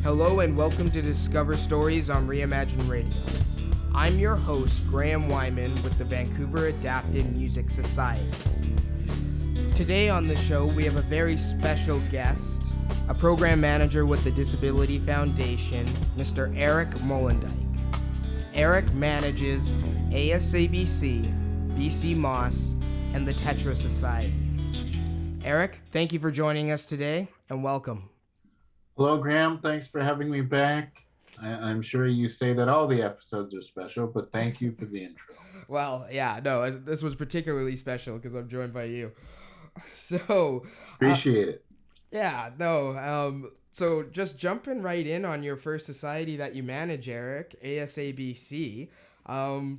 Hello and welcome to Discover Stories on Reimagine Radio. I'm your host, Graham Wyman with the Vancouver Adapted Music Society. Today on the show, we have a very special guest, a program manager with the Disability Foundation, Mr. Eric Molendyk. Eric manages ASABC, BCMA, and the Tetra Society. Eric, thank you for joining us today, and welcome. Hello, Graham. Thanks for having me back. I'm sure you say that all the episodes are special, but thank you for the intro. Well, yeah, no, this was particularly special because I'm joined by you. So, Appreciate it. Yeah, no, so just jumping right in on your first society that you manage, Eric, ASABC,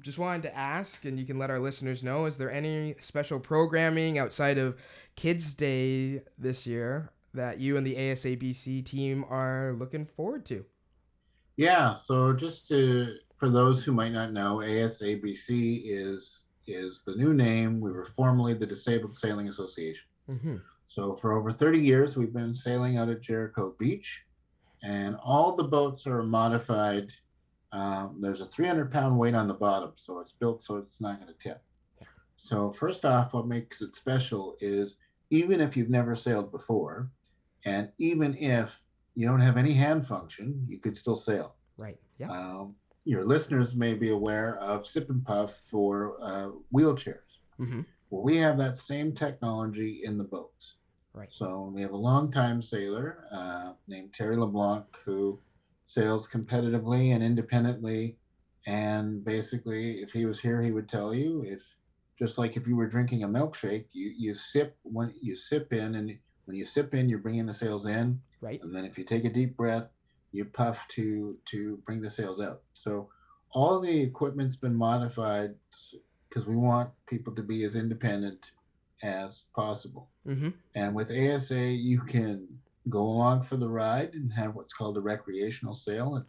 just wanted to ask, and you can let our listeners know, is there any special programming outside of Kids Day this year that you and the ASABC team are looking forward to? Yeah, so for those who might not know, ASABC is the new name. We were formerly the Disabled Sailing Association. Mm-hmm. So for over 30 years, we've been sailing out at Jericho Beach, and all the boats are modified. There's a 300-pound weight on the bottom, so it's built so it's not going to tip. So first off, what makes it special is even if you've never sailed before, and even if you don't have any hand function, you could still sail. Right. Yeah. Your listeners may be aware of Sip and Puff for wheelchairs. Mm-hmm. Well, we have that same technology in the boats. Right. So we have a longtime sailor named Terry LeBlanc who sails competitively and independently. And basically, if he was here, he would tell you, just like if you were drinking a milkshake, you sip when you sip in, and when you sip in, you're bringing the sails in. Right. And then if you take a deep breath, you puff to bring the sails out. So all the equipment's been modified because we want people to be as independent as possible. Mm-hmm. And with ASA, you can go along for the ride and have what's called a recreational sail.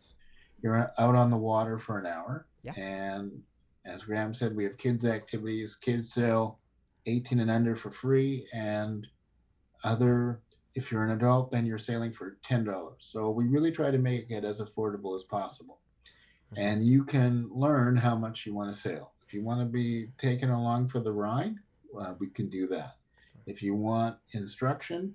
You're out on the water for an hour. Yeah. And as Graham said, we have kids activities. Kids sail 18 and under for free, and if you're an adult, then you're sailing for $10. So we really try to make it as affordable as possible. Mm-hmm. And you can learn how much you want to sail. If you want to be taken along for the ride, we can do that. If you want instruction,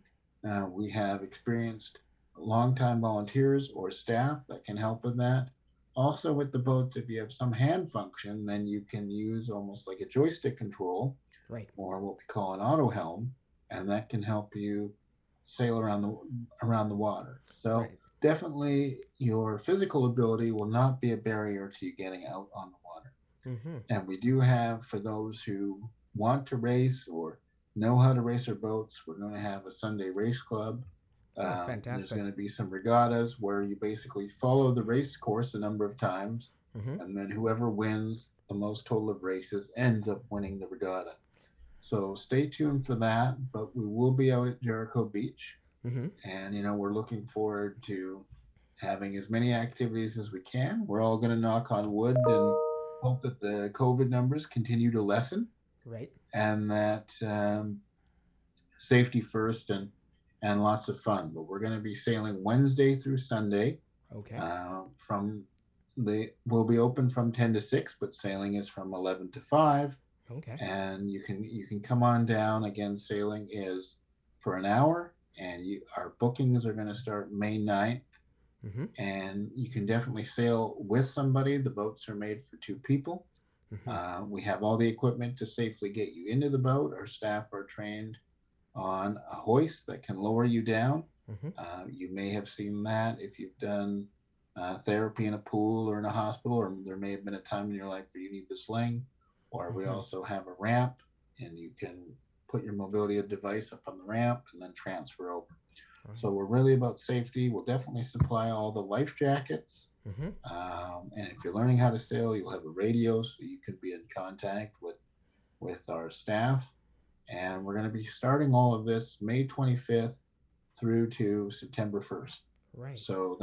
we have experienced longtime volunteers or staff that can help with that. Also with the boats, if you have some hand function, then you can use almost like a joystick control, right, or what we call an auto helm, and that can help you sail around the water. So right. Definitely your physical ability will not be a barrier to you getting out on the water. Mm-hmm. And we do have, for those who want to race or know how to race our boats, we're going to have a Sunday race club. Fantastic. There's going to be some regattas where you basically follow the race course a number of times, mm-hmm. and then whoever wins the most total of races ends up winning the regatta. So stay tuned for that, but we will be out at Jericho Beach. Mm-hmm. And, we're looking forward to having as many activities as we can. We're all going to knock on wood and hope that the COVID numbers continue to lessen. Right. And that safety first and lots of fun. But we're going to be sailing Wednesday through Sunday. Okay. We'll be open from 10 to 6, but sailing is from 11 to 5. Okay. And you can come on down. Again, sailing is for an hour, and our bookings are going to start May 9th. Mm-hmm. And you can definitely sail with somebody. The boats are made for 2 people. Mm-hmm. We have all the equipment to safely get you into the boat. Our staff are trained on a hoist that can lower you down. Mm-hmm. You may have seen that if you've done therapy in a pool or in a hospital, or there may have been a time in your life where you need the sling. Or we also have a ramp, and you can put your mobility device up on the ramp and then transfer over. So we're really about safety. We'll definitely supply all the life jackets. Mm-hmm. And if you're learning how to sail, you'll have a radio so you can be in contact with our staff. And we're going to be starting all of this May 25th through to September 1st. Right. So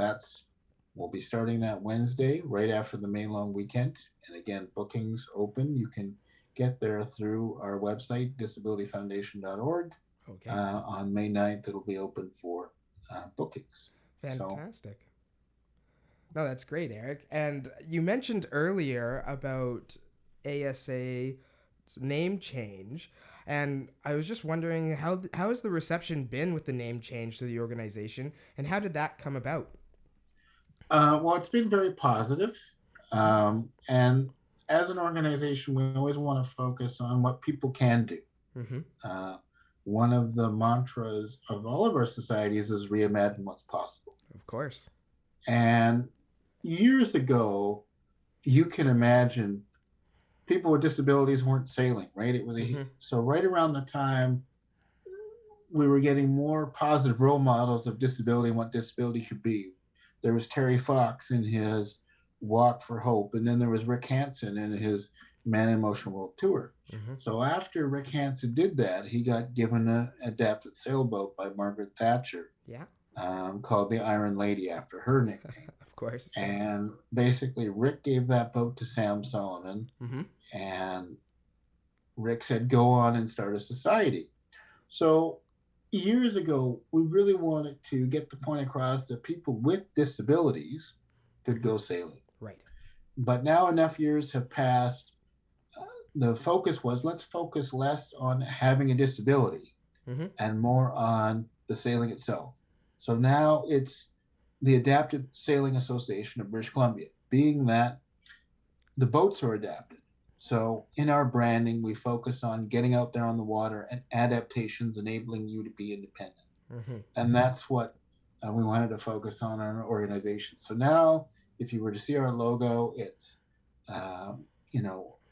we'll be starting that Wednesday right after the May long weekend. And again, bookings open. You can get there through our website, disabilityfoundation.org. Okay. On May 9th, it'll be open for bookings. Fantastic. No, that's great, Eric. And you mentioned earlier about ASA's name change, and I was just wondering how has the reception been with the name change to the organization, and how did that come about? Well, it's been very positive. And as an organization, we always want to focus on what people can do. Mm-hmm. Uh, One of the mantras of all of our societies is reimagine what's possible. Of course. And years ago, you can imagine people with disabilities weren't sailing, right? Mm-hmm. So right around the time we were getting more positive role models of disability and what disability could be. There was Terry Fox in his Walk for Hope, and then there was Rick Hansen in his Man in Motion World Tour. Mm-hmm. So after Rick Hansen did that, he got given an adapted sailboat by Margaret Thatcher, Yeah. called the Iron Lady after her nickname. Of course. Yeah. And basically, Rick gave that boat to Sam Solomon, Mm-hmm. and Rick said, "Go on and start a society." So years ago, we really wanted to get the point across that people with disabilities could Mm-hmm. go sailing. Right. But now enough years have passed. The focus was, let's focus less on having a disability Mm-hmm. and more on the sailing itself. So now it's the Adapted Sailing Association of British Columbia, being that the boats are adapted. So in our branding, we focus on getting out there on the water and adaptations enabling you to be independent. Mm-hmm. And that's what we wanted to focus on in our organization. So now, if you were to see our logo, it's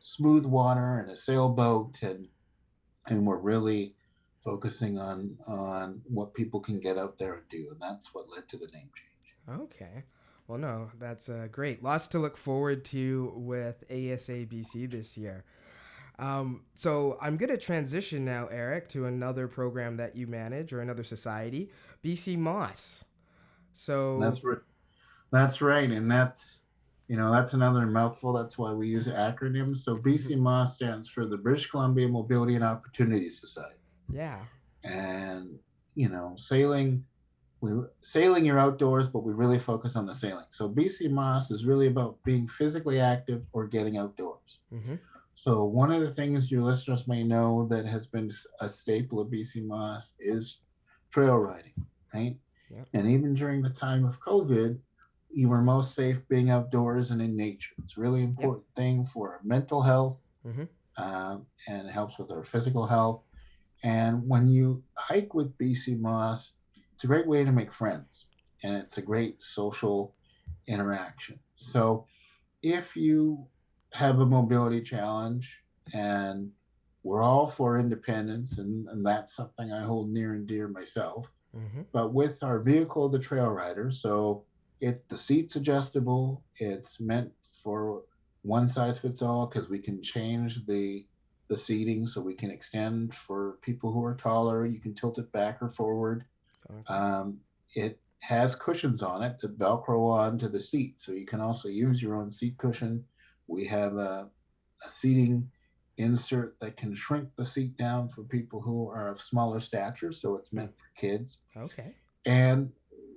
smooth water and a sailboat, and we're really focusing on what people can get out there and do, and that's what led to the name change. Okay. Well, no, that's great. Lots to look forward to with ASABC this year. So I'm going to transition now, Eric, to another program that you manage or another society, BC Moss. So, That's right. That's right, and that's another mouthful. That's why we use acronyms. So BCMA stands for the British Columbia Mobility and Opportunity Society. yeah. And sailing, sailing you're outdoors, but we really focus on the sailing. So BC Moss is really about being physically active or getting outdoors. Mm-hmm. So one of the things your listeners may know that has been a staple of BC Moss is trail riding, right? Yeah. And even during the time of COVID, you were most safe being outdoors and in nature. It's a really Yep. important thing for our mental health, Mm-hmm. and it helps with our physical health. And when you hike with BC Moss, it's a great way to make friends, and it's a great social interaction. So if you have a mobility challenge, and we're all for independence, and that's something I hold near and dear myself, Mm-hmm. but with our vehicle, the Trail Rider, so the seat's adjustable. It's meant for one size fits all because we can change the seating so we can extend for people who are taller. You can tilt it back or forward. Okay. It has cushions on it that Velcro onto the seat, so you can also use your own seat cushion. We have a seating insert that can shrink the seat down for people who are of smaller stature, so it's meant for kids. Okay. And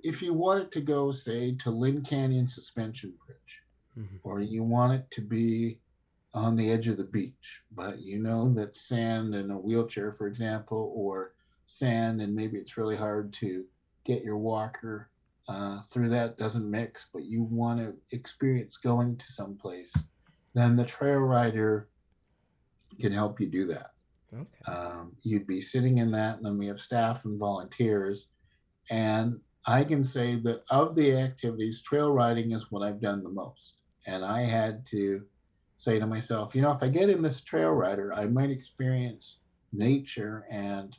if you want it to go, say, to Lynn Canyon Suspension Bridge, Mm-hmm. or you want it to be on the edge of the beach, but you know that sand in a wheelchair, for example, or sand and maybe it's really hard to get your walker through that, doesn't mix, but you want to experience going to someplace, then the Trail Rider can help you do that. Okay. You'd be sitting in that, and then we have staff and volunteers. And I can say that of the activities, trail riding is what I've done the most. And I had to say to myself, if I get in this trail rider, I might experience nature and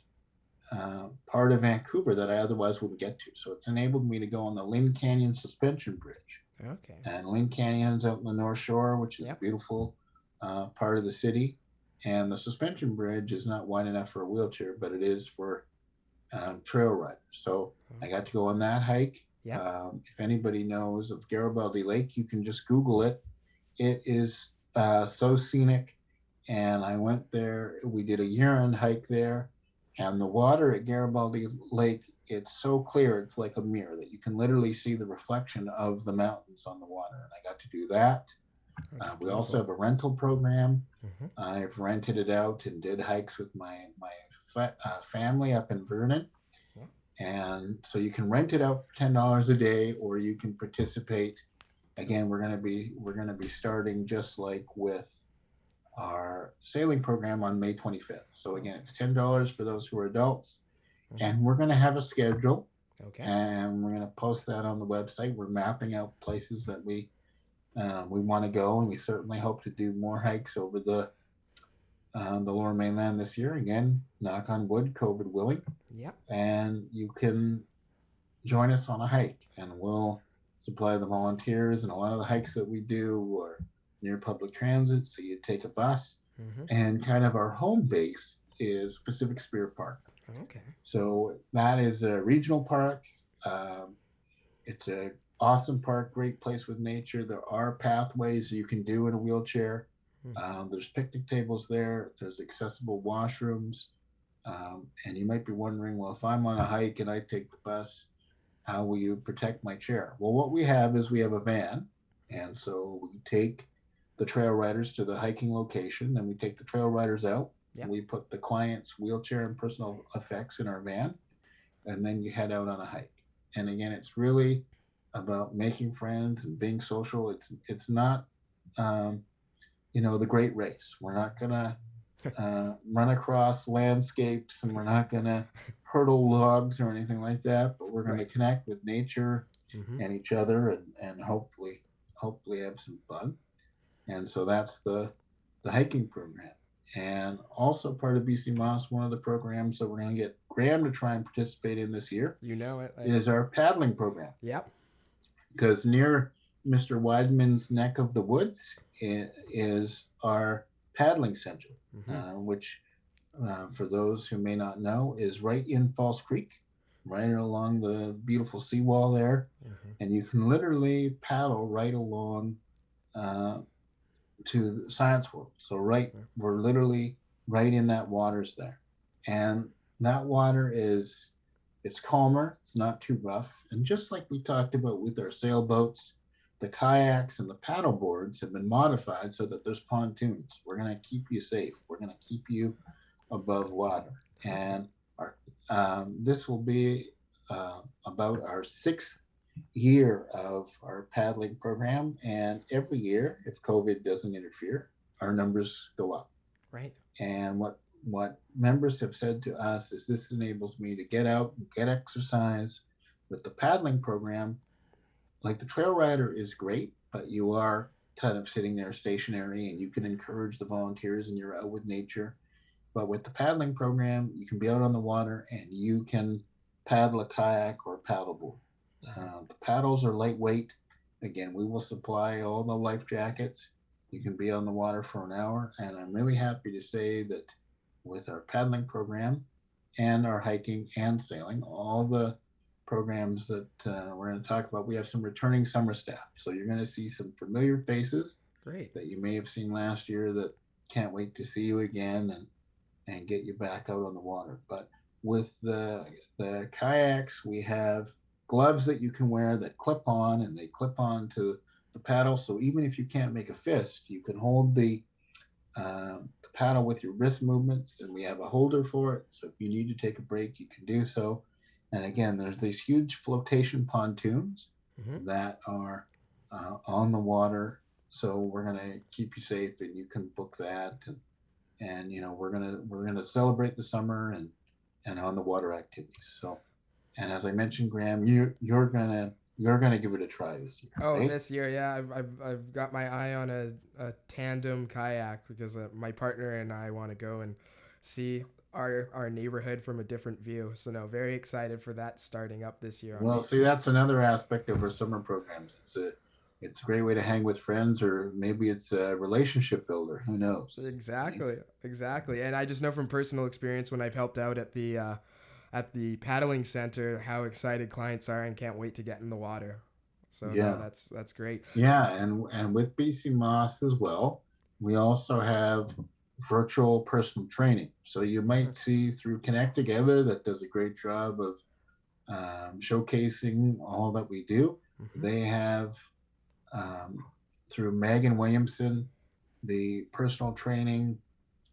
part of Vancouver that I otherwise wouldn't get to. So it's enabled me to go on the Lynn Canyon Suspension Bridge. Okay. And Lynn Canyon's out in the North Shore, which is Yep. a beautiful part of the city. And the suspension bridge is not wide enough for a wheelchair, but it is for trail riders. So I got to go on that hike. Yep. If anybody knows of Garibaldi Lake, you can just Google it. It is so scenic. And I went there. We did a year-end hike there. And the water at Garibaldi Lake it's so clear, it's like a mirror that you can literally see the reflection of the mountains on the water. And I got to do that. That's We also beautiful. have a rental program. Hmm. I've rented it out and did hikes with my family up in Vernon. Yeah. And so you can rent it out for $10 a day, or you can participate. Again, we're gonna be starting just like with our sailing program on May 25th. So again, Okay. it's $10 for those who are adults, Hmm. and we're gonna have a schedule, Okay. and we're gonna post that on the website. We're mapping out places that we want to go, and we certainly hope to do more hikes over the Lower Mainland this year. Again, knock on wood, COVID willing, Yep. and you can join us on a hike, and we'll supply the volunteers. And a lot of the hikes that we do are near public transit, so you take a bus. Hmm. And kind of our home base is Pacific Spirit Park. Okay. So that is a regional park. Um, it's a awesome park, great place with nature. There are pathways you can do in a wheelchair. Hmm. There's picnic tables there. There's accessible washrooms. And you might be wondering, well, if I'm on a hike and I take the bus, how will you protect my chair? Well, what we have is we have a van. And so we take the trail riders to the hiking location, then we take the trail riders out. Yep. We put the client's wheelchair and personal effects in our van, and then you head out on a hike. And again, it's really about making friends and being social. It's not, um, the great race. We're not gonna run across landscapes, and we're not gonna hurdle logs or anything like that. But we're gonna Right. connect with nature Hmm. and each other, and hopefully have some fun. And so that's the hiking program. And also part of BC Moss, one of the programs that we're going to get Graham to try and participate in this year You know it. is our paddling program. Yep. Because near Mr. Weidman's neck of the woods is our paddling center, Hmm. which, for those who may not know, is right in False Creek, right along the beautiful seawall there. Hmm. And you can literally paddle right along uh, to the Science World. So we're literally right in that waters there, and that water it's calmer. It's not too rough, and just like we talked about with our sailboats, the kayaks and the paddle boards have been modified so that there's pontoons. We're going to keep you safe. We're going to keep you above water, Okay. and our this will be about our sixth year of our paddling program. And every year, if COVID doesn't interfere, our numbers go up. Right. And what members have said to us is this enables me to get out and get exercise. With the paddling program, like the trail rider is great, but you are kind of sitting there stationary, and you can encourage the volunteers and you're out with nature. But with the paddling program, you can be out on the water and you can paddle a kayak or a paddleboard. Hmm. The paddles are lightweight. Again, we will supply all the life jackets. You can be on the water for an hour. And I'm really happy to say that with our paddling program and our hiking and sailing, all the programs that we're going to talk about, we have some returning summer staff. So you're going to see some familiar faces Great. that you may have seen last year that can't wait to see you again and get you back out on the water. But with the kayaks, we have gloves that you can wear that clip on, and they clip on to the paddle. So even if you can't make a fist, you can hold the paddle with your wrist movements, and we have a holder for it. So if you need to take a break, you can do so. And again, there's these huge flotation pontoons Hmm. that are on the water. So we're gonna keep you safe, and you can book that. And we're gonna celebrate the summer and on the water activities. So, and as I mentioned, Graham, you're gonna give it a try this year, Oh, right? this year, yeah, I've got my eye on a tandem kayak because my partner and I want to go and see our neighborhood from a different view. So no, very excited for that starting up this year on Well, May. see, that's another aspect of our summer programs. It's a great way to hang with friends, or maybe it's a relationship builder. Who knows, right? Exactly, exactly. And I just know from personal experience when I've helped out at the paddling center how excited clients are and can't wait to get in the water. So no, Yeah, that's great. yeah, and with BC Moss as well, we also have virtual personal training. So you might see through Connect Together that does a great job of showcasing all that we do. Mm-hmm. They have, um, through Megan Williamson, the personal training,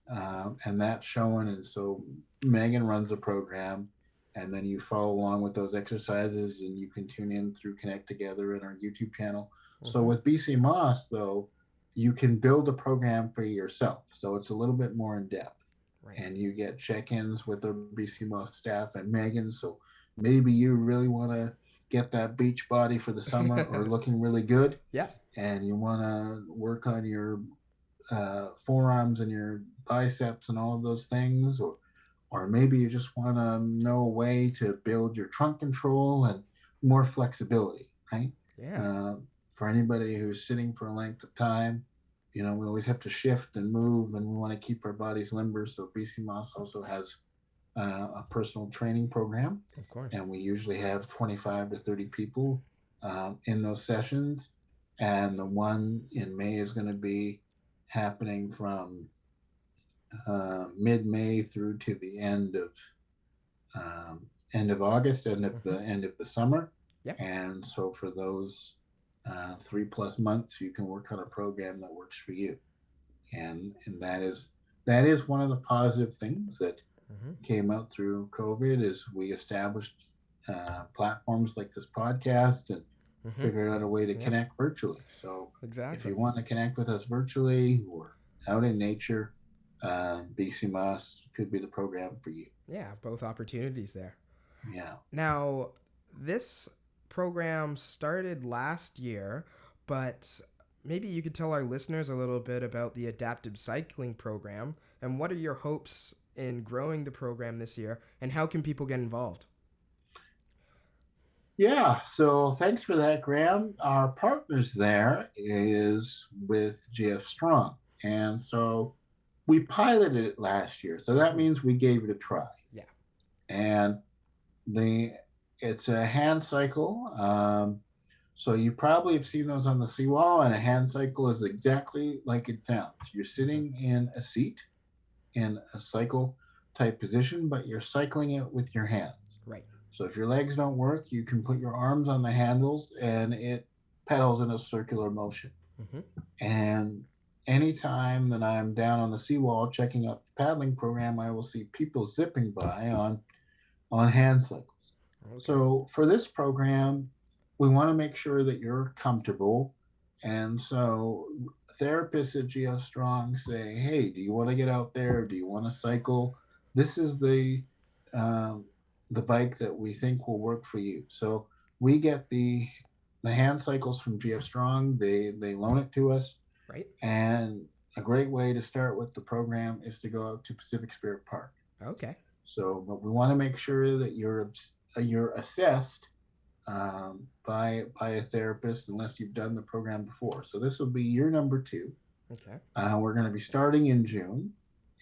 and that's showing. And so Megan runs a program, and then you follow along with those exercises, and you can tune in through Connect Together in our YouTube channel. So Mm-hmm. with BC Moss, though, you can build a program for yourself. So it's a little bit more in depth, Right. and you get check-ins with our BC Moss staff and Megan. So maybe you really want to get that beach body for the summer or looking really good, Yeah. and you want to work on your forearms and your biceps and all of those things, or maybe you just want to know a way to build your trunk control and more flexibility, right? Yeah. Uh, for anybody who's sitting for a length of time, we always have to shift and move, and we want to keep our bodies limber. So BC Moss also has a personal training program, Of course. and we usually have 25 to 30 people in those sessions. And the one in May is going to be happening from mid-May through to the end of August, Mm-hmm. end of the summer. Yep. And so for those 3+ months, you can work on a program that works for you. And that is one of the positive things that Mm-hmm. came out through COVID is we established platforms like this podcast and Mm-hmm. figured out a way to Yep. connect virtually. So if Exactly. you want to connect with us virtually or out in nature, BC Moss could be the program for you. Yeah. Both opportunities there. Yeah. Now, this program started last year, but maybe you could tell our listeners a little bit about the adaptive cycling program and what are your hopes in growing the program this year and how can people get involved? Yeah, so thanks for that, Graham. Our partners there is with GF Strong. And so we piloted it last year. So that Mm-hmm. means we gave it a try. Yeah. And the it's a hand cycle. So you probably have seen those on the seawall, and a hand cycle is exactly like it sounds. You're Mm-hmm. sitting in a seat in a cycle type position, but you're cycling it with your hands. Right. So if your legs don't work, you can put your arms on the handles and it pedals in a circular motion. Mm-hmm. And anytime that I'm down on the seawall checking out the paddling program, I will see people zipping by on hand cycles. Okay. So for this program, we want to make sure that you're comfortable. And so therapists at GS Strong say, hey, do you want to get out there? Do you want to cycle? This is um, the bike that we think will work for you. So we get the hand cycles from GF Strong. They loan it to us, Right. and a great way to start with the program is to go out to Pacific Spirit Park. Okay. So, but we want to make sure that you're assessed by a therapist unless you've done the program before. So this will be year number 2. Okay. We're going to be starting in June,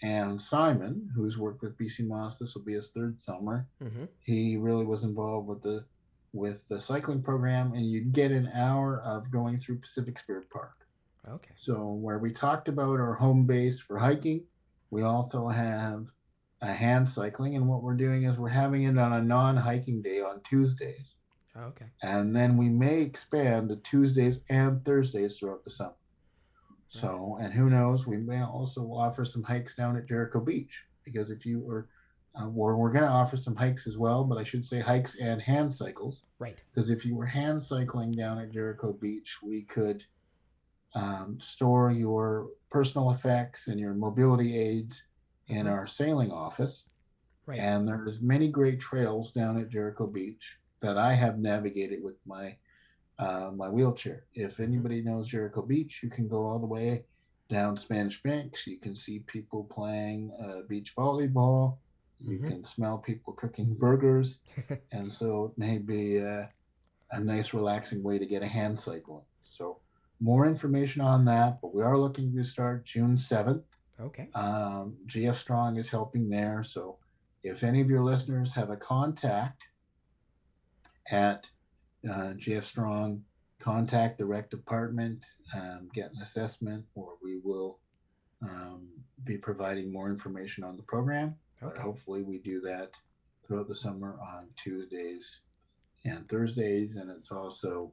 and Simon, who's worked with BC Moss, this will be his 3rd summer. Mm-hmm. He really was involved with the cycling program, and you'd get an hour of going through Pacific Spirit Park. Okay. So where we talked about our home base for hiking, we also have a hand cycling, and what we're doing is we're having it on a non-hiking day on Tuesdays, Okay. and then we may expand to Tuesdays and Thursdays throughout the summer. Right. So, and who knows, we may also offer some hikes down at Jericho Beach, because if you were we're going to offer some hikes as well, but I should say hikes and hand cycles, Right. because if you were hand cycling down at Jericho Beach, we could store your personal effects and your mobility aids in Mm-hmm. our sailing office. Right. And there's many great trails down at Jericho Beach that I have navigated with my wheelchair. If Mm-hmm. anybody knows Jericho Beach, you can go all the way down Spanish Banks. You can see people playing beach volleyball. You Mm-hmm. can smell people cooking burgers. And so it may be a nice, relaxing way to get a hand cycle. So more information on that, but we are looking to start June 7th. Okay. GF Strong is helping there. So if any of your listeners have a contact at GF Strong, contact the rec department, get an assessment, or we will um, be providing more information on the program. But Okay. hopefully we do that throughout the summer on Tuesdays and Thursdays, and it's also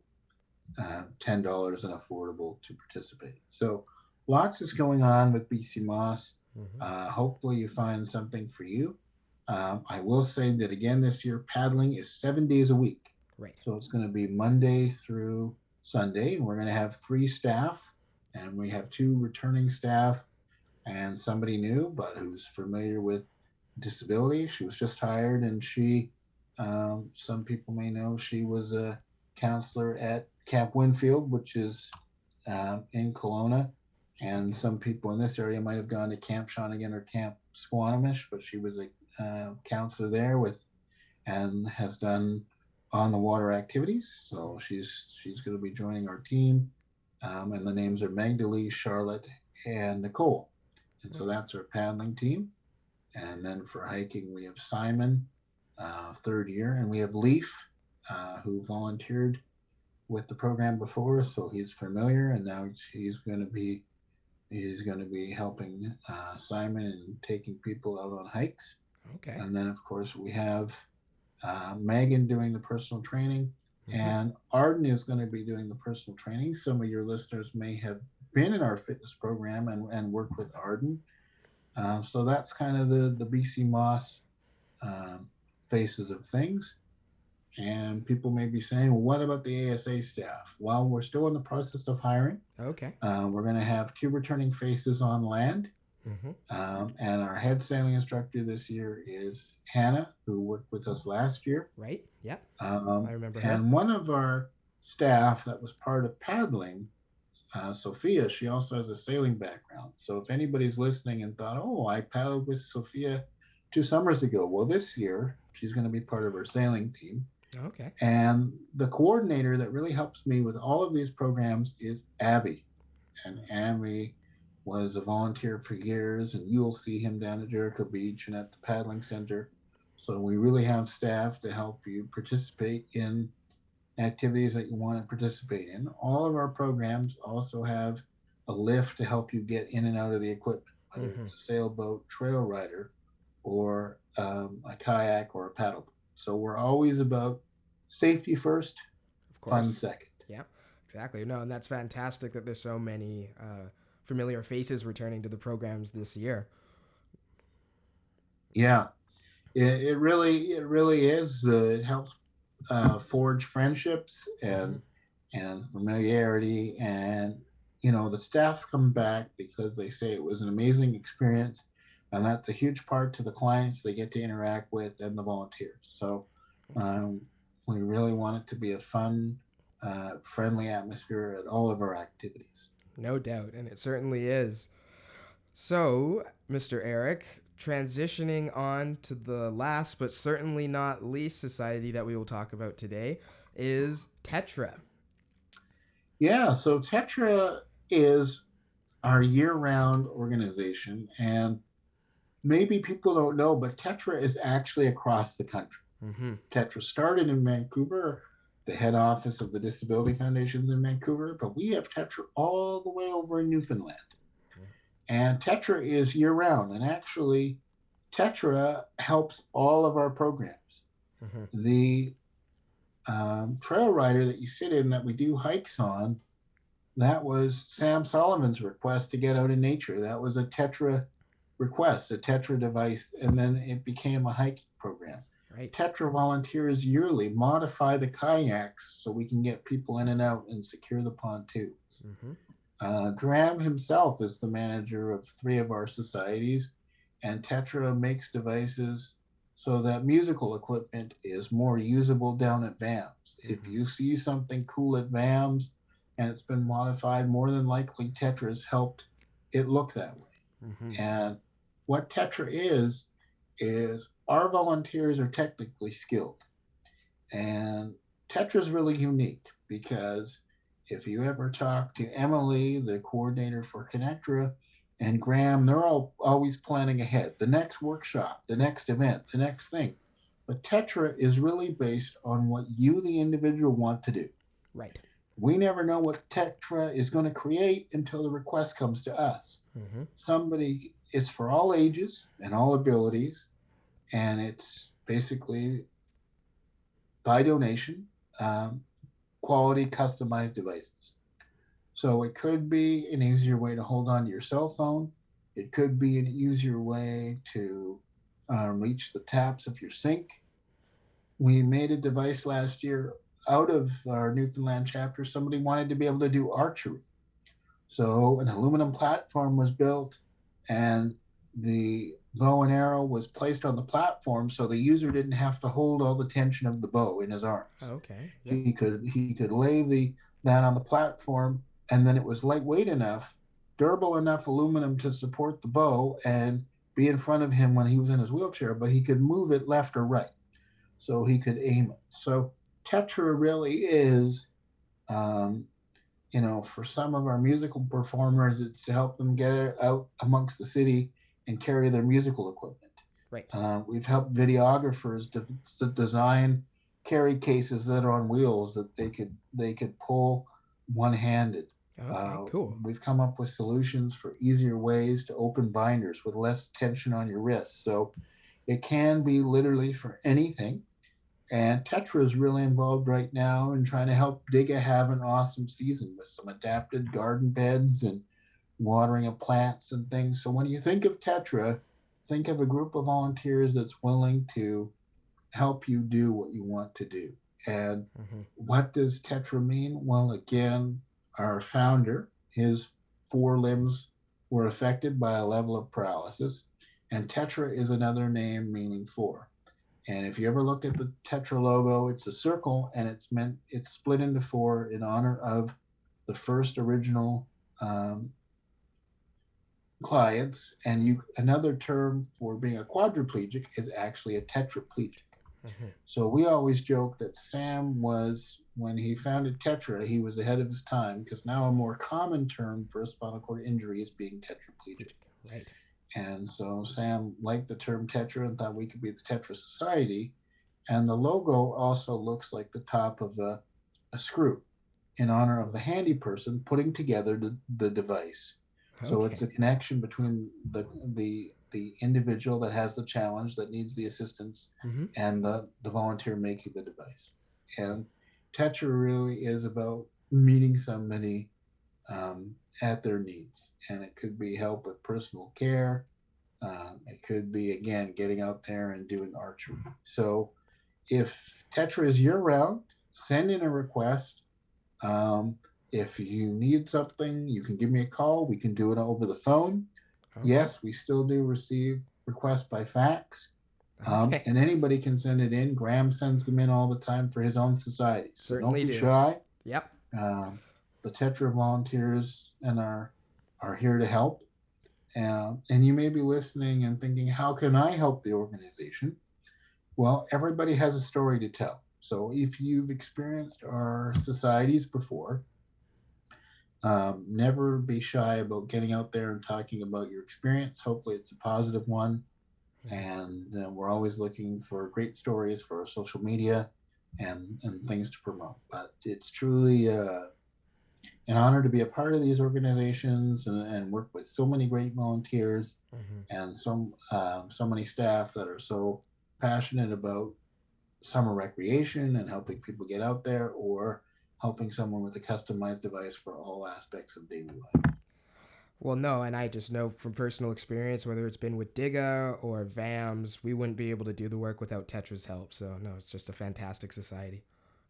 $10 and affordable to participate. So lots is going on with BC Moss. Mm-hmm. Hopefully you find something for you. I will say that again this year, paddling is 7 days a week. Right. So it's going to be Monday through Sunday, and we're going to have three staff, and we have two returning staff and somebody new, but who's familiar with disability. She was just hired, and some people may know, she was a counselor at Camp Winfield, which is in Kelowna. And Okay. some people in this area might have gone to Camp Shawnigan or Camp Squamish, but she was a counselor there with and has done on the water activities. So she's going to be joining our team. And the names are Magdalene, Charlotte, and Nicole. And so that's our paddling team. And then for hiking, we have Simon, third year, and we have Leaf, who volunteered with the program before, so he's familiar, and now he's going to be helping Simon and taking people out on hikes. Okay. And then, of course, we have Megan doing the personal training, Mm-hmm. and Arden is going to be doing the personal training. Some of your listeners may have been in our fitness program and worked with Arden. So that's kind of the BC Moss um, faces of things. And people may be saying, well, what about the ASA staff? Well, we're still in the process of hiring. Okay. We're going to have two returning faces on land. Mm-hmm. And our head sailing instructor this year is Hannah, who worked with us last year. Right. Yep. I Um, remember her. and one of our staff that was part of paddling, Sophia, she also has a sailing background. So if anybody's listening and thought, oh, I paddled with Sophia 2 summers ago, well, this year she's going to be part of our sailing team. Okay. And the coordinator that really helps me with all of these programs is Abby. And Abby was a volunteer for years, and you'll see him down at Jericho Beach and at the paddling center. So we really have staff to help you participate in activities that you want to participate in. All of our programs also have a lift to help you get in and out of the equipment, whether Mm-hmm. it's a sailboat, trail rider, or a kayak or a paddle. So we're always about safety first, Of fun course. second. Yeah. Exactly. No, and that's fantastic that there's so many familiar faces returning to the programs this year. Yeah, it really is. It helps forge friendships Mm-hmm. and familiarity, and the staff come back because they say it was an amazing experience, and that's a huge part to the clients they get to interact with and the volunteers. So um, we really want it to be a fun, friendly atmosphere at all of our activities. No doubt, and it certainly is. So, Mr. Eric, transitioning on to the last but certainly not least society that we will talk about today is Tetra. Yeah, so Tetra is our year-round organization, and maybe people don't know, but Tetra is actually across the country. Mm-hmm. Tetra started in Vancouver, the head office of the Disability Foundations in Vancouver, but we have Tetra all the way over in Newfoundland. And Tetra is year round. And actually, Tetra helps all of our programs. Mm-hmm. The trail rider that you sit in that we do hikes on, that was Sam Sullivan's request to get out in nature. That was a Tetra request, a Tetra device, and then it became a hiking program. Right. Tetra volunteers yearly modify the kayaks so we can get people in and out and secure the pontoons. Mm-hmm. Graham himself is the manager of three of our societies, and Tetra makes devices so that musical equipment is more usable down at VAMS. If Mm-hmm. you see something cool at VAMS and it's been modified, more than likely Tetra has helped it look that way. Mm-hmm. And what Tetra is our volunteers are technically skilled. And Tetra is really unique because if you ever talk to Emily, the coordinator for Connectra, and Graham, they're all always planning ahead. The next workshop, the next event, the next thing. But Tetra is really based on what you, the individual, want to do. Right. We never know what Tetra is going to create until the request comes to us. Mm-hmm. It's for all ages and all abilities, and it's basically by donation, um, quality customized devices. So it could be an easier way to hold on to your cell phone. It could be an easier way to reach the taps of your sink. We made a device last year out of our Newfoundland chapter. Somebody wanted to be able to do archery. So an aluminum platform was built, and the bow and arrow was placed on the platform so the user didn't have to hold all the tension of the bow in his arms. Okay. Yeah. He could lay the that on the platform, and then it was lightweight enough, durable enough aluminum to support the bow and be in front of him when he was in his wheelchair, but he could move it left or right so he could aim it. So Tetra really is, um, for some of our musical performers, it's to help them get out amongst the city and carry their musical equipment. Right. We've helped videographers to design carry cases that are on wheels that they could pull one-handed. Okay. Cool. We've come up with solutions for easier ways to open binders with less tension on your wrists. So it can be literally for anything. And Tetra is really involved right now in trying to help Diga have an awesome season with some adapted garden beds and watering of plants and things. So when you think of Tetra, think of a group of volunteers that's willing to help you do what you want to do. And Mm-hmm. what does Tetra mean? Well, again, our founder, his four limbs were affected by a level of paralysis, and Tetra is another name meaning four. And if you ever looked at the Tetra logo, it's a circle and it's split into four in honor of the first original um, clients. And another term for being a quadriplegic is actually a tetraplegic. Mm-hmm. So we always joke that Sam was, when he founded Tetra, he was ahead of his time because now a more common term for a spinal cord injury is being tetraplegic. Right. And so Sam liked the term Tetra and thought we could be the Tetra Society. And the logo also looks like the top of a screw in honor of the handy person putting together the device. So it's Okay. a connection between the individual that has the challenge that needs the assistance Mm-hmm. and the volunteer making the device. And Tetra really is about meeting somebody at their needs. And it could be help with personal care. It could be, again, getting out there and doing archery. So if Tetra is year round, send in a request. Um, if you need something, you can give me a call. We can do it over the phone. Okay. Yes, we still do receive requests by fax. Okay. And anybody can send it in. Graham sends them in all the time for his own society. So don't Certainly be do. shy. Yep. Um, the Tetra volunteers and are here to help. And you may be listening and thinking, how can I help the organization? Well, everybody has a story to tell. So if you've experienced our societies before, never be shy about getting out there and talking about your experience. Hopefully, it's a positive one. Mm-hmm. And we're always looking for great stories for our social media and things to promote. But it's truly an honor to be a part of these organizations and work with so many great volunteers Mm-hmm. and so many staff that are so passionate about summer recreation and helping people get out there or helping someone with a customized device for all aspects of daily life. Well, no, and I just know from personal experience, whether it's been with Diga or VAMS, we wouldn't be able to do the work without Tetra's help. So, no, it's just a fantastic society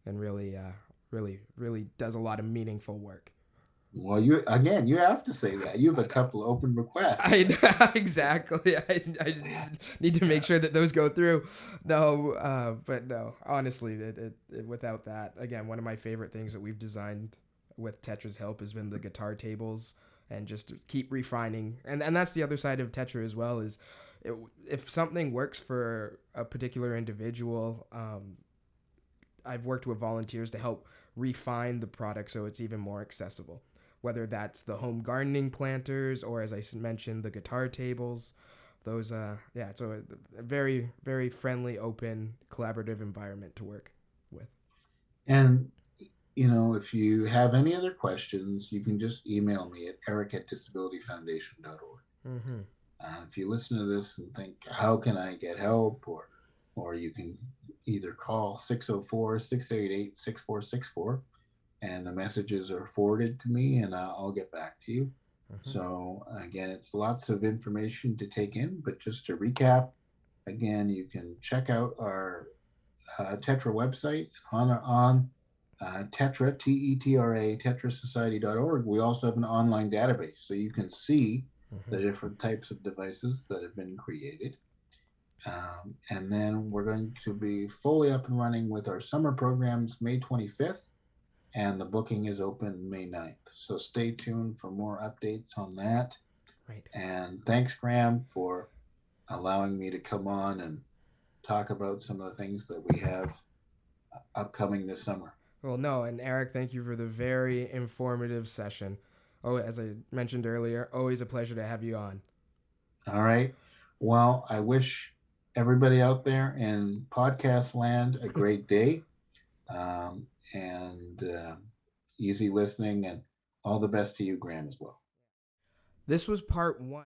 and really, really does a lot of meaningful work. Well, you have to say that you have a couple open requests. Exactly. I need to make sure that those go through. No, but no, honestly, without that, again, one of my favorite things that we've designed with Tetra's help has been the guitar tables and just to keep refining. And that's the other side of Tetra as well is if something works for a particular individual, I've worked with volunteers to help refine the product so it's even more accessible. Whether that's the home gardening planters or, as I mentioned, the guitar tables, those, it's a very, very friendly, open, collaborative environment to work with. And if you have any other questions, you can just email me at eric@disabilityfoundation.org. Mm-hmm. If you listen to this and think, how can I get help? Or you can either call 604-688-6464, and the messages are forwarded to me, and I'll get back to you. Mm-hmm. So again, it's lots of information to take in, but just to recap, again, you can check out our Tetra website on Tetra, Tetra, tetrasociety.org. We also have an online database, so you can see Mm-hmm. the different types of devices that have been created. And then we're going to be fully up and running with our summer programs May 25th, and the booking is open May 9th. So stay tuned for more updates on that. Right. And thanks, Graham, for allowing me to come on and talk about some of the things that we have upcoming this summer. Well, no, and Eric, thank you for the very informative session. Oh, as I mentioned earlier, always a pleasure to have you on. All right. Well, I wish everybody out there in podcast land a great day, and easy listening, and all the best to you, Graham, as well. This was part 1.